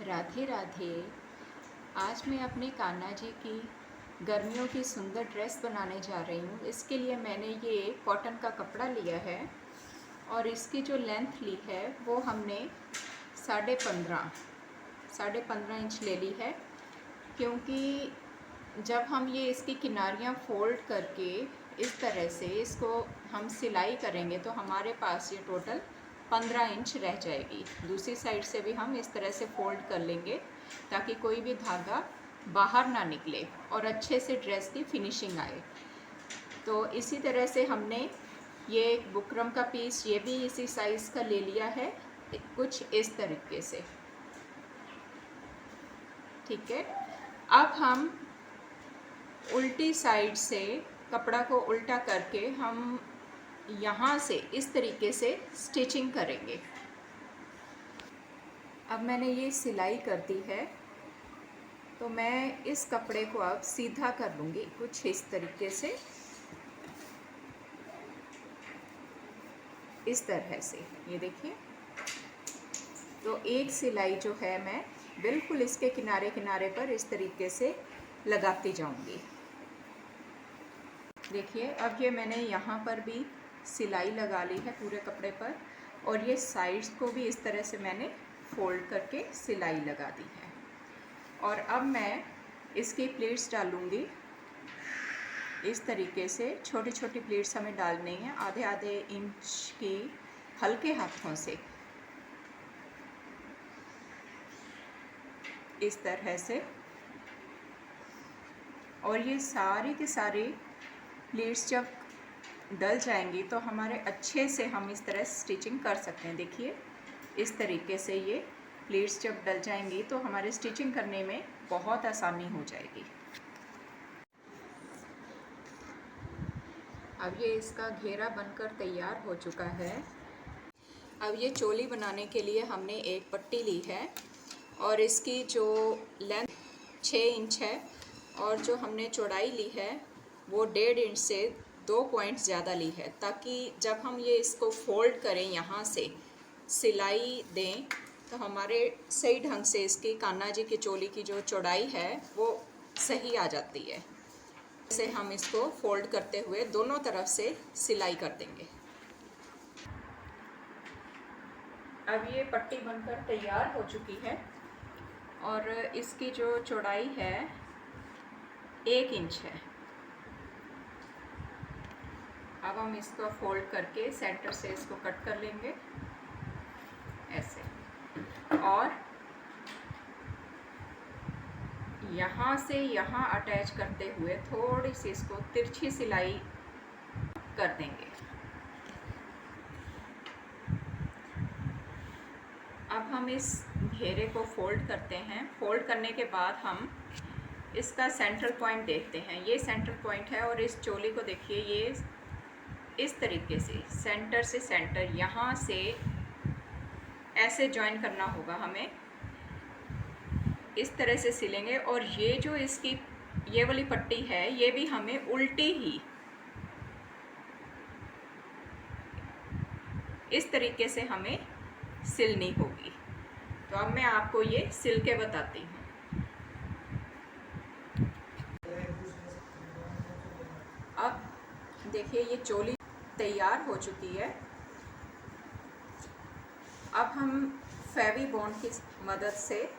राधे राधे। आज मैं अपने कान्हा जी की गर्मियों की सुंदर ड्रेस बनाने जा रही हूँ। इसके लिए मैंने ये कॉटन का कपड़ा लिया है और इसकी जो लेंथ ली है वो हमने 15.5 इंच ले ली है, क्योंकि जब हम ये इसकी किनारियाँ फोल्ड करके इस तरह से इसको हम सिलाई करेंगे तो हमारे पास ये टोटल 15 इंच रह जाएगी। दूसरी साइड से भी हम इस तरह से फोल्ड कर लेंगे ताकि कोई भी धागा बाहर ना निकले और अच्छे से ड्रेस की फिनिशिंग आए। तो इसी तरह से हमने ये बुकरम का पीस ये भी इसी साइज़ का ले लिया है, कुछ इस तरीके से। ठीक है, अब हम उल्टी साइड से कपड़ा को उल्टा करके हम यहाँ से इस तरीके से स्टिचिंग करेंगे। अब मैंने ये सिलाई कर दी है तो मैं इस कपड़े को अब सीधा कर लूँगी कुछ इस तरीके से, इस तरह से। ये देखिए, तो एक सिलाई जो है मैं बिल्कुल इसके किनारे किनारे पर इस तरीके से लगाती जाऊँगी। देखिए, अब ये मैंने यहाँ पर भी सिलाई लगा ली है पूरे कपड़े पर, और ये साइड्स को भी इस तरह से मैंने फोल्ड करके सिलाई लगा दी है। और अब मैं इसकी प्लीट्स डालूँगी इस तरीके से। छोटी छोटी प्लीट्स हमें डालनी है, आधे आधे इंच की, हल्के हाथों से इस तरह से। और ये सारी की सारी प्लीट्स जब डल जाएंगी तो हमारे अच्छे से हम इस तरह स्टिचिंग कर सकते हैं। देखिए, इस तरीके से ये प्लीट्स जब डल जाएंगी तो हमारे स्टिचिंग करने में बहुत आसानी हो जाएगी। अब ये इसका घेरा बनकर तैयार हो चुका है। अब ये चोली बनाने के लिए हमने एक पट्टी ली है और इसकी जो लेंथ 6 इंच है और जो हमने चौड़ाई ली है वो 1.5 इंच से 2 पॉइंट ज़्यादा ली है, ताकि जब हम ये इसको फोल्ड करें, यहाँ से सिलाई दें तो हमारे सही ढंग से इसकी कान्हा जी की चोली की जो चौड़ाई है वो सही आ जाती है। जैसे हम इसको फोल्ड करते हुए दोनों तरफ से सिलाई कर देंगे। अब ये पट्टी बनकर तैयार हो चुकी है और इसकी जो चौड़ाई है 1 इंच है। अब हम इसको फोल्ड करके सेंटर से इसको कट कर लेंगे ऐसे, और यहाँ से यहाँ अटैच करते हुए थोड़ी सी इसको तिरछी सिलाई कर देंगे। अब हम इस घेरे को फोल्ड करते हैं। फोल्ड करने के बाद हम इसका सेंट्रल पॉइंट देखते हैं। ये सेंट्रल पॉइंट है और इस चोली को देखिए, ये इस तरीके से सेंटर से सेंटर यहाँ से ऐसे जॉइन करना होगा हमें। इस तरह से सिलेंगे और ये जो इसकी ये वाली पट्टी है ये भी हमें उल्टी ही इस तरीके से हमें सिलनी होगी। तो अब मैं आपको ये सिल के बताती हूँ। अब देखिए, ये चोली तैयार हो चुकी है। अब हम फेवी बॉन्ड की मदद से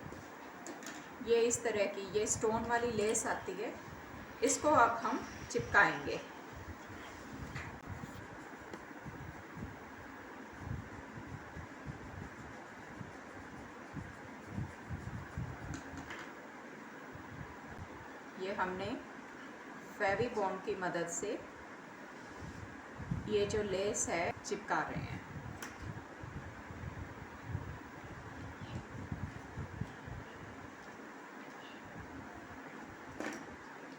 ये इस तरह की ये स्टोन वाली लेस आती है, इसको अब हम चिपकाएंगे। ये हमने फेवी बॉन्ड की मदद से ये जो लेस है चिपका रहे हैं।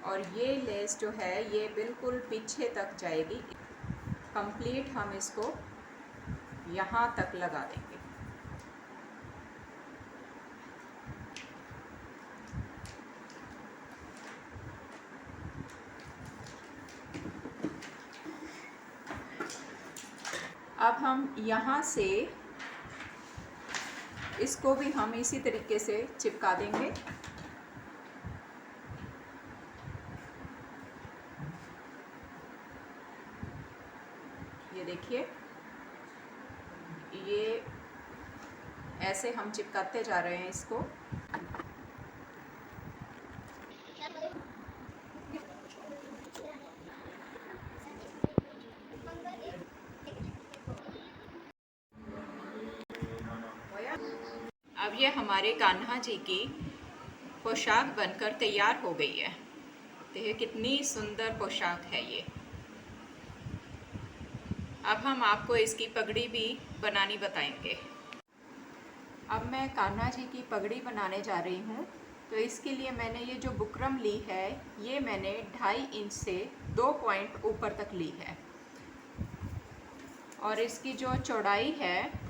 और ये लेस जो है ये बिल्कुल पीछे तक जाएगी, कंप्लीट हम इसको यहाँ तक लगा देंगे। अब हम यहाँ से इसको भी हम इसी तरीके से चिपका देंगे। ये देखिए, ये ऐसे हम चिपकाते जा रहे हैं इसको। अब ये हमारे कान्हा जी की पोशाक बनकर तैयार हो गई है। देखिए कितनी सुंदर पोशाक है ये। अब हम आपको इसकी पगड़ी भी बनानी बताएंगे। अब मैं कान्हा जी की पगड़ी बनाने जा रही हूँ। तो इसके लिए मैंने ये जो बुकरम ली है, ये मैंने 2.5 इंच से 2 पॉइंट ऊपर तक ली है, और इसकी जो चौड़ाई है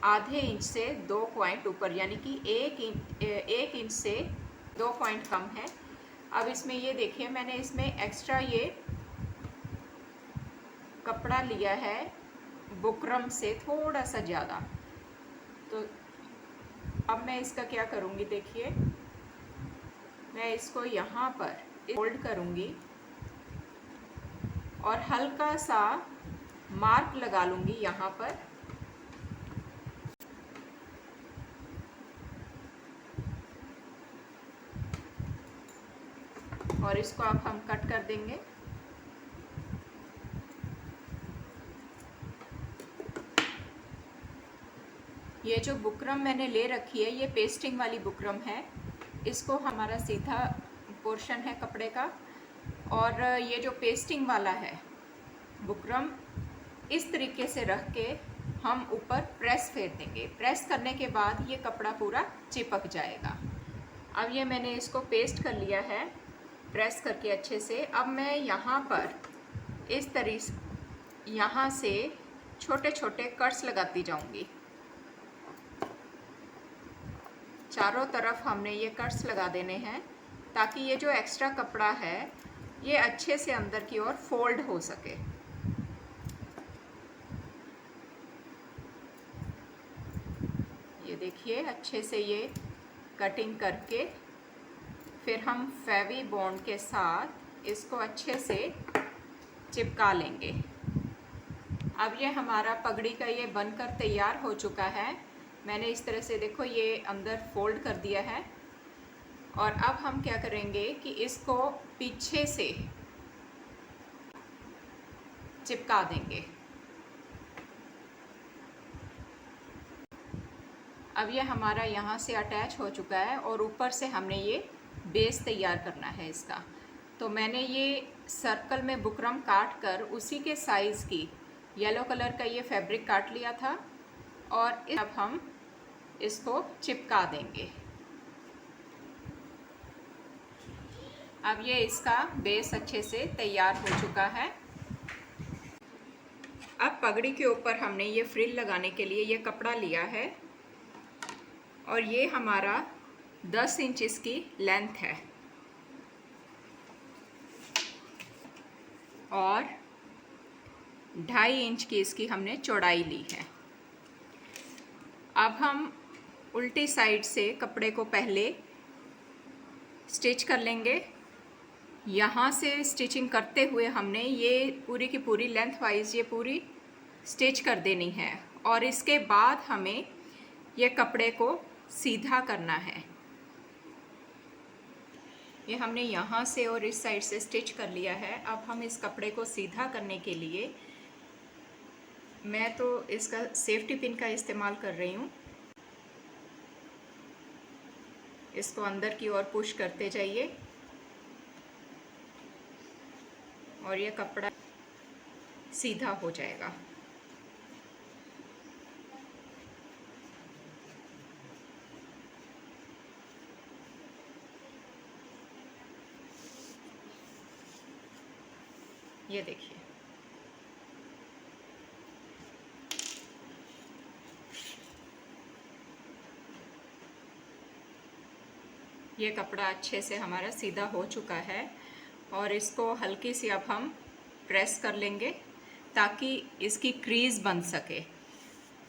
आधे इंच से 2 पॉइंट ऊपर, यानी कि 1 इंच से 2 पॉइंट कम है। अब इसमें ये देखिए, मैंने इसमें एक्स्ट्रा ये कपड़ा लिया है बुकरम से थोड़ा सा ज़्यादा। तो अब मैं इसका क्या करूँगी, देखिए मैं इसको यहाँ पर फोल्ड करूँगी और हल्का सा मार्क लगा लूँगी यहाँ पर। और इसको अब हम कट कर देंगे। ये जो बुकरम मैंने ले रखी है, ये पेस्टिंग वाली बुकरम है। इसको हमारा सीधा पोर्शन है कपड़े का, और ये जो पेस्टिंग वाला है बुकरम, इस तरीके से रख के हम ऊपर प्रेस फेर देंगे। प्रेस करने के बाद ये कपड़ा पूरा चिपक जाएगा। अब ये मैंने इसको पेस्ट कर लिया है प्रेस करके अच्छे से। अब मैं यहाँ पर इस तरीके यहाँ से छोटे छोटे कट्स लगाती जाऊँगी। चारों तरफ हमने ये कट्स लगा देने हैं ताकि ये जो एक्स्ट्रा कपड़ा है ये अच्छे से अंदर की ओर फोल्ड हो सके। ये देखिए, अच्छे से ये कटिंग करके फिर हम फेवी बॉन्ड के साथ इसको अच्छे से चिपका लेंगे। अब ये हमारा पगड़ी का ये बनकर तैयार हो चुका है। मैंने इस तरह से देखो ये अंदर फोल्ड कर दिया है। और अब हम क्या करेंगे कि इसको पीछे से चिपका देंगे। अब ये हमारा यहाँ से अटैच हो चुका है और ऊपर से हमने ये बेस तैयार करना है इसका। तो मैंने ये सर्कल में बुकरम काट कर उसी के साइज़ की येलो कलर का ये फैब्रिक काट लिया था, और अब हम इसको चिपका देंगे। अब ये इसका बेस अच्छे से तैयार हो चुका है। अब पगड़ी के ऊपर हमने ये फ्रिल लगाने के लिए ये कपड़ा लिया है, और ये हमारा 10 इंच इसकी लेंथ है और 2.5 इंच की इसकी हमने चौड़ाई ली है। अब हम उल्टी साइड से कपड़े को पहले स्टिच कर लेंगे। यहाँ से स्टिचिंग करते हुए हमने ये पूरी की पूरी लेंथ वाइज ये पूरी स्टिच कर देनी है, और इसके बाद हमें ये कपड़े को सीधा करना है। ये हमने यहाँ से और इस साइड से स्टिच कर लिया है। अब हम इस कपड़े को सीधा करने के लिए मैं तो इसका सेफ्टी पिन का इस्तेमाल कर रही हूँ। इसको अंदर की ओर पुश करते जाइए और ये कपड़ा सीधा हो जाएगा। ये देखिए, ये कपड़ा अच्छे से हमारा सीधा हो चुका है, और इसको हल्की सी अब हम प्रेस कर लेंगे ताकि इसकी क्रीज बन सके।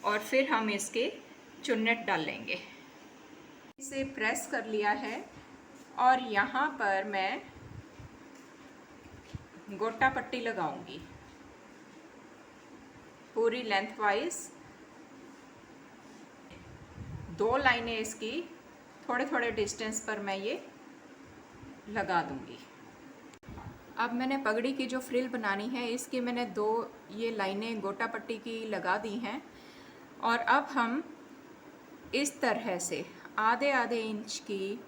और फिर हम इसके चुन्नट डालेंगे। इसे प्रेस कर लिया है और यहाँ पर मैं गोटा पट्टी लगाऊंगी पूरी लेंथ वाइज। 2 लाइनें इसकी थोड़े थोड़े डिस्टेंस पर मैं ये लगा दूंगी। अब मैंने पगड़ी की जो फ्रिल बनानी है इसकी मैंने 2 ये लाइनें गोटा पट्टी की लगा दी हैं। और अब हम इस तरह से आधे आधे इंच की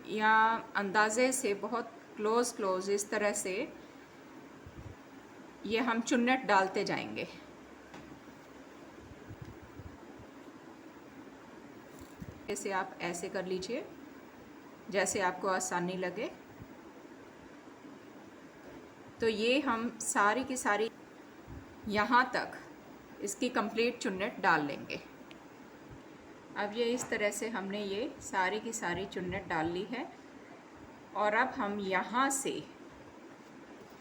या अंदाजे से बहुत क्लोज इस तरह से ये हम चुन्नट डालते जाएंगे। इसे आप ऐसे कर लीजिए जैसे आपको आसानी लगे। तो ये हम सारी की सारी यहाँ तक इसकी कंप्लीट चुन्नट डाल लेंगे। अब ये इस तरह से हमने ये सारी की सारी चुन्नट डाल ली है। और अब हम यहाँ से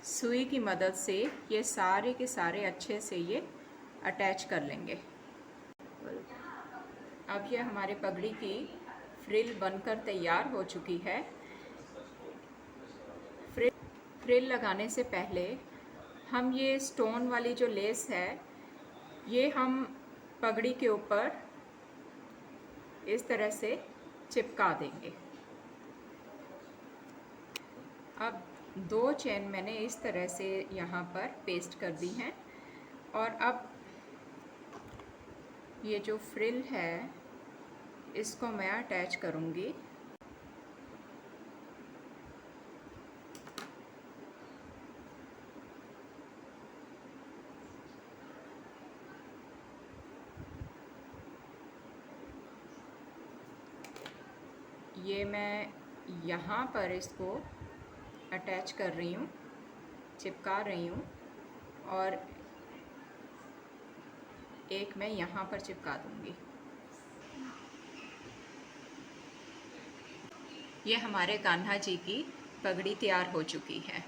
सुई की मदद से ये सारे के सारे अच्छे से ये अटैच कर लेंगे। अब ये हमारे पगड़ी की फ्रिल बनकर तैयार हो चुकी है। फ्रिल लगाने से पहले हम ये स्टोन वाली जो लेस है ये हम पगड़ी के ऊपर इस तरह से चिपका देंगे। अब 2 चेन मैंने इस तरह से यहाँ पर पेस्ट कर दी हैं। और अब ये जो फ्रिल है इसको मैं अटैच करूँगी। ये मैं यहाँ पर इसको अटैच कर रही हूँ, चिपका रही हूँ। और एक मैं यहाँ पर चिपका दूँगी। ये हमारे कान्हा जी की पगड़ी तैयार हो चुकी है।